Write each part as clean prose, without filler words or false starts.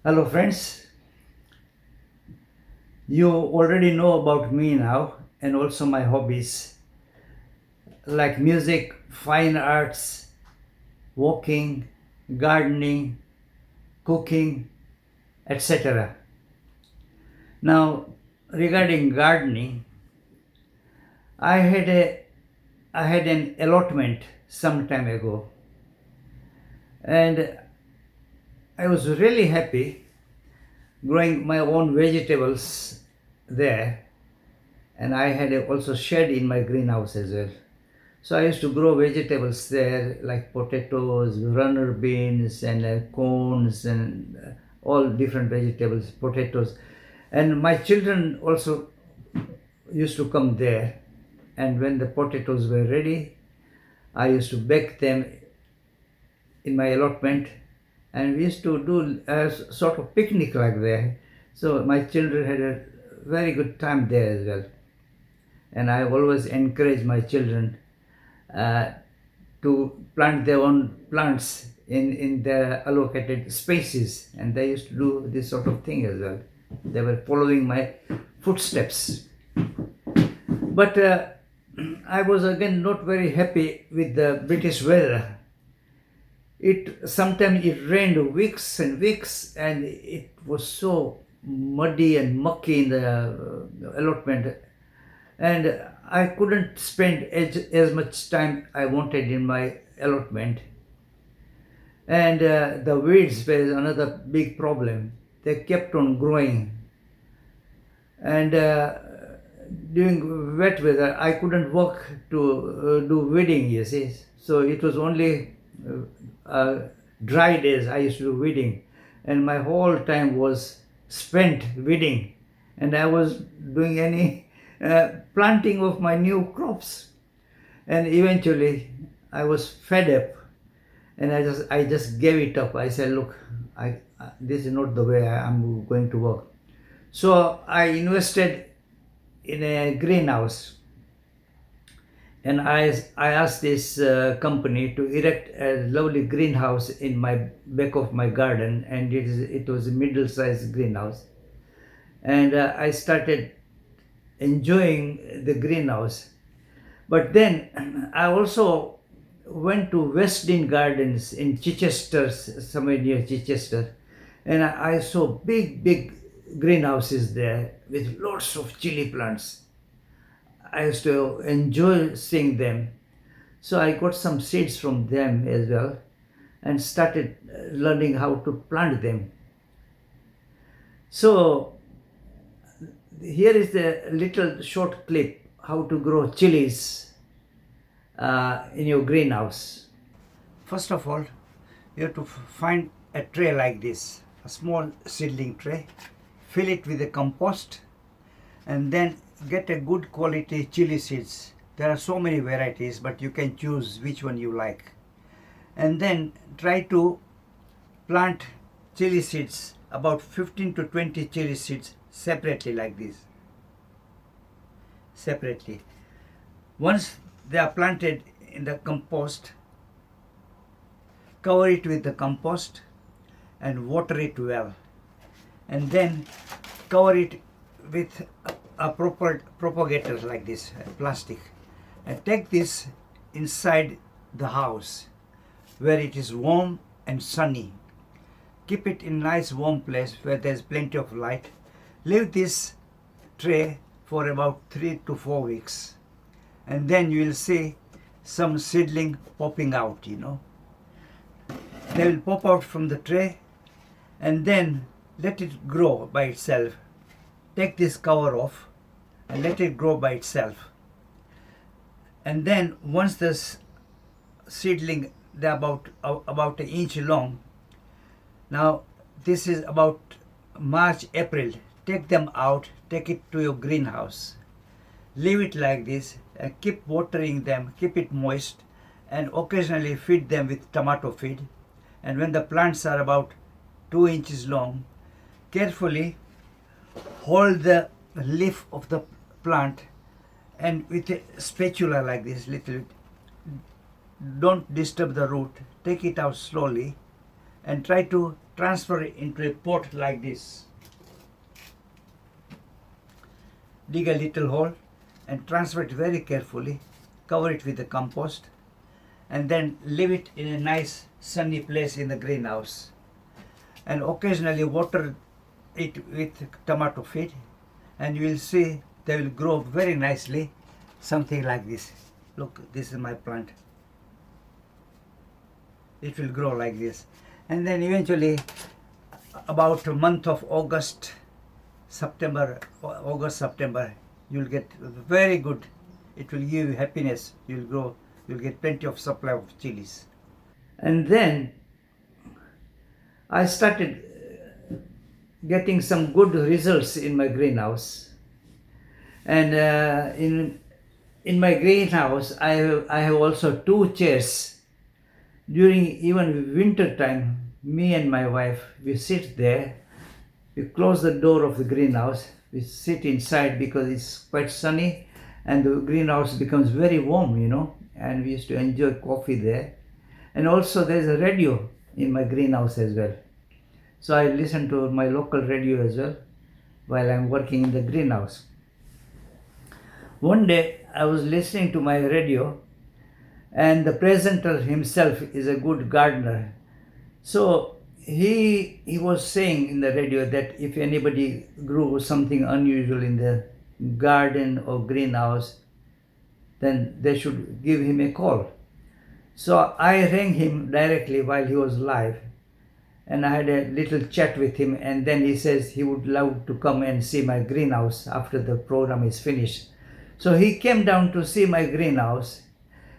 Hello, friends. You already know about me now and also my hobbies like music, fine arts, walking, gardening, cooking, etc. Now, regarding gardening, I had a I had an allotment some time ago, and I was really happy growing my own vegetables there, and I had also shed in my greenhouse as well. So I used to grow vegetables there like potatoes, runner beans, and corns, and all different vegetables, potatoes. And my children also used to come there. And when the potatoes were ready, I used to bake them in my allotment. And we used to do a sort of picnic like there. So my children had a very good time there as well. And I always encourage my children uh, to plant their own plants in their allocated spaces, and they used to do this sort of thing as well. They were following my footsteps. But I was again not very happy with the British weather. It sometimes it rained weeks and weeks, and it was so muddy and mucky in the allotment, and I couldn't spend as much time I wanted in my allotment. And the weeds were another big problem. They kept on growing, and during wet weather, I couldn't work to do weeding. You see, so it was only dry days I used to do weeding, and my whole time was spent weeding, and I was doing any planting of my new crops. And eventually I was fed up, and I just gave it up. I said, look, this is not the way I'm going to work. So I invested in a greenhouse, and I asked this company to erect a lovely greenhouse in my back of my garden, and it was a middle-sized greenhouse. And I started enjoying the greenhouse. But then I also went to Westdean Gardens in Chichester, somewhere near Chichester, and I saw big greenhouses there with lots of chili plants. I used to enjoy seeing them. So I got some seeds from them as well and started learning how to plant them. So here is a little short clip how to grow chilies in your greenhouse. First of all, you have to find a tray like this, a small seedling tray, fill it with the compost, and then get a good quality chili seeds. There are so many varieties, but you can choose which one you like. And then try to plant chili seeds, about 15 to 20 chili seeds separately like this. Separately. Once they are planted in the compost, cover it with the compost and water it well, and then cover it with a proper propagator like this, plastic, and take this inside the house where it is warm and sunny. Keep it in a nice warm place where there is plenty of light. Leave this tray for about 3 to 4 weeks, and then you will see some seedling popping out. They will pop out from the tray, and then let it grow by itself. Take this cover off and let it grow by itself. And then once this seedling, they're about an inch long. Now this is about March, April. Take them out, take it to your greenhouse. Leave it like this and keep watering them, keep it moist, and occasionally feed them with tomato feed. And when the plants are about 2 inches long, carefully hold the leaf of the plant, and with a spatula like this, little, don't disturb the root, take it out slowly and try to transfer it into a pot like this. Dig a little hole and transfer it very carefully. Cover it with the compost and then leave it in a nice sunny place in the greenhouse. And occasionally water it with tomato feed, and you will see they will grow very nicely, something like this. Look, this is my plant. It will grow like this, and then eventually about a month of September, you'll get very good. It will give you happiness. You'll grow. You'll get plenty of supply of chilies. And then I started getting some good results in my greenhouse. And in my greenhouse, I have also two chairs. During even winter time, me and my wife, we sit there. We close the door of the greenhouse. We sit inside because it's quite sunny, and the greenhouse becomes very warm, and we used to enjoy coffee there. And also there's a radio in my greenhouse as well. So I listen to my local radio as well while I'm working in the greenhouse. One day I was listening to my radio, and the presenter himself is a good gardener. So he was saying in the radio that if anybody grew something unusual in the garden or greenhouse, then they should give him a call. So I rang him directly while he was live, and I had a little chat with him, and then he says he would love to come and see my greenhouse after the program is finished. So he came down to see my greenhouse,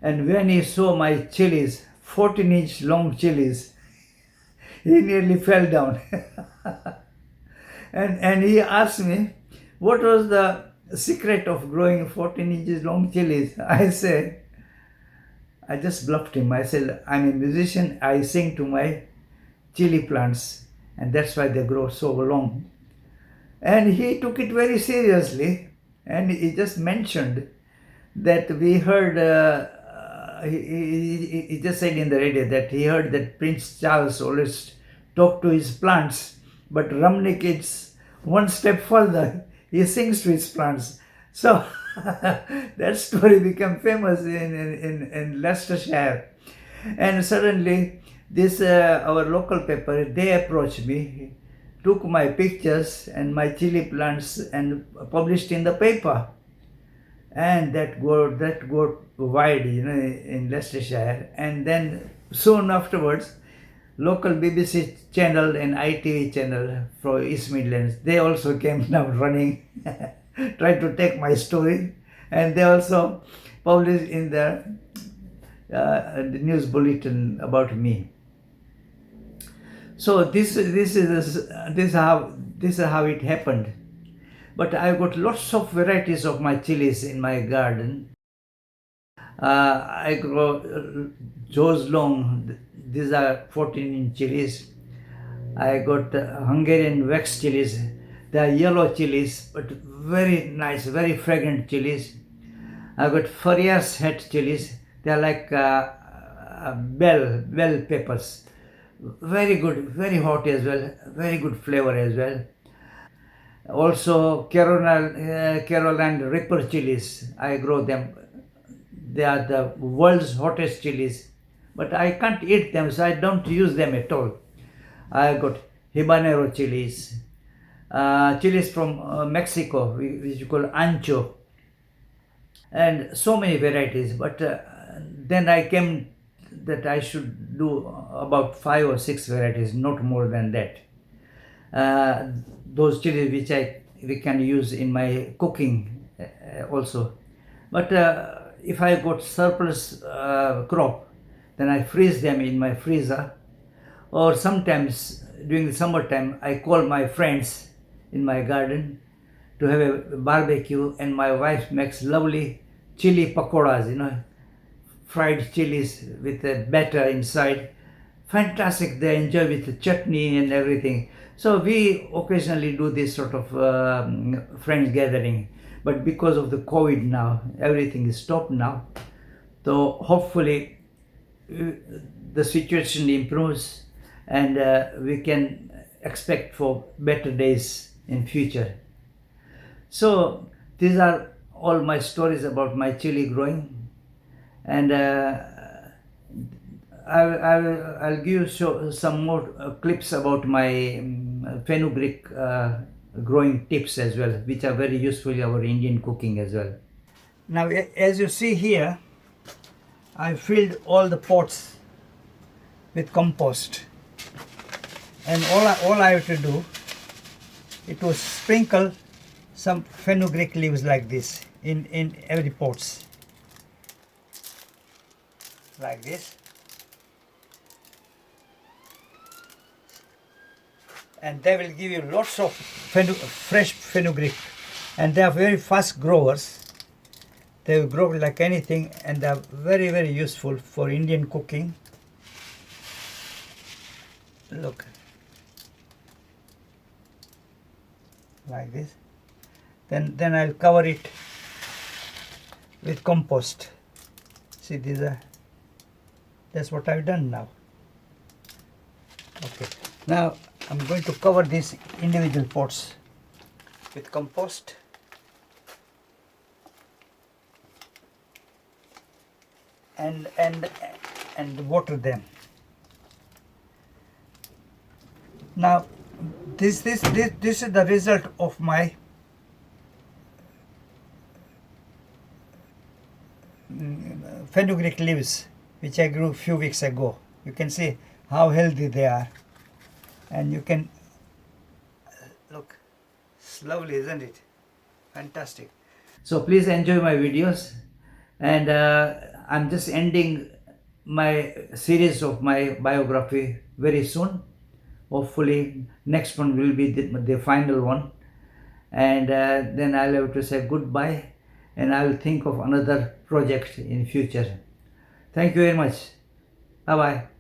and when he saw my chilies, 14-inch long chilies, he nearly fell down. and he asked me, what was the secret of growing 14 inches long chilies? I just bluffed him. I said, I'm a musician, I sing to my chili plants, and that's why they grow so long. And he took it very seriously, and he just mentioned that we heard, he just said in the radio that he heard that Prince Charles always talked to his plants, but Ramnik is one step further. He sings to his plants. So that story became famous in Leicestershire. And suddenly this our local paper, they approached me, took my pictures and my chili plants and published in the paper. And that got wide, in Leicestershire. And then soon afterwards, local BBC channel and ITV channel for East Midlands, they also came down running, tried to take my story, and they also published in the news bulletin about me. So this is how it happened. But I've got lots of varieties of my chilies in my garden. I grow Joe's Long. These are 14-inch chilies. I got Hungarian wax chilies. They are yellow chilies, but very nice, very fragrant chilies. I got Farias head chilies. They are like bell peppers. Very good, very hot as well, very good flavor as well. Also Caroline Reaper chilies, I grow them. They are the world's hottest chilies, but I can't eat them, so I don't use them at all. I got habanero chilies, chilies from Mexico, which you call ancho, and so many varieties. But then I came that I should do about 5 or 6 varieties, not more than that. Those chilies which we can use in my cooking also. But if I got surplus crop, then I freeze them in my freezer. Or sometimes during the summertime, I call my friends in my garden to have a barbecue, and my wife makes lovely chili pakoras, fried chilies with a batter inside. Fantastic, they enjoy with the chutney and everything. So we occasionally do this sort of friends gathering. But because of the COVID now, everything is stopped now. So hopefully the situation improves and we can expect for better days in future. So these are all my stories about my chili growing, and I'll give you some more clips about my fenugreek growing tips as well, which are very useful in our Indian cooking as well. Now, as you see here, I filled all the pots with compost, and all I have to do, it was sprinkle some fenugreek leaves like this in every pots, like this, and they will give you lots of fresh fenugreek, and they are very fast growers. They will grow like anything, and they are very, very useful for Indian cooking. Look, like this. Then I'll cover it with compost. See, that's what I've done now. Okay, now I'm going to cover these individual pots with compost. And water them. Now this is the result of my fenugreek leaves, which I grew a few weeks ago. You can see how healthy they are, and you can look, it's lovely, isn't it? Fantastic. So please enjoy my videos, and I'm just ending my series of my biography very soon. Hopefully next one will be the final one, and then I'll have to say goodbye, and I'll think of another project in future. Thank you very much. Bye bye.